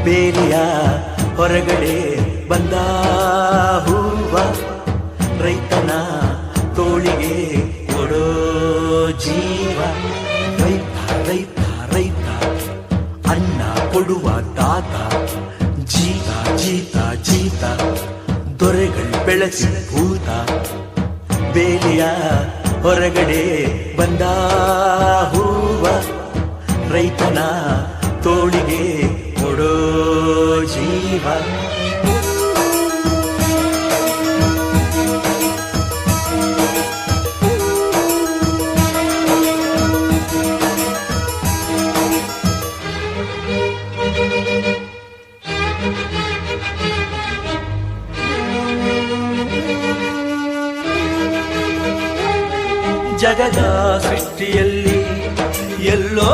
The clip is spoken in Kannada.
ಬೇಲಿಯ ಹೊರಗಡೆ ಬಂದ ಹೂವ, ರೈತನ ತೋಳಿಗೆ ಕೊಡೋ ಜೀವ. ರೈತ ರೈತ ರೈತ ಅನ್ನ ಕೊಡುವ ತಾತ, ಜೀತ ಜೀತ ಜೀತ ದೊರೆಗಳು ಬೆಳೆಸಿ ಭೂತ. ಬೇಲಿಯ ಹೊರಗಡೆ ಬಂದ ಹೂವ, ರೈತನ ತೋಳಿಗೆ ಕೊಡೋ ಜೀವ. ಜಗದ ಸೃಷ್ಟಿಯಲ್ಲಿ ಎಲ್ಲೋ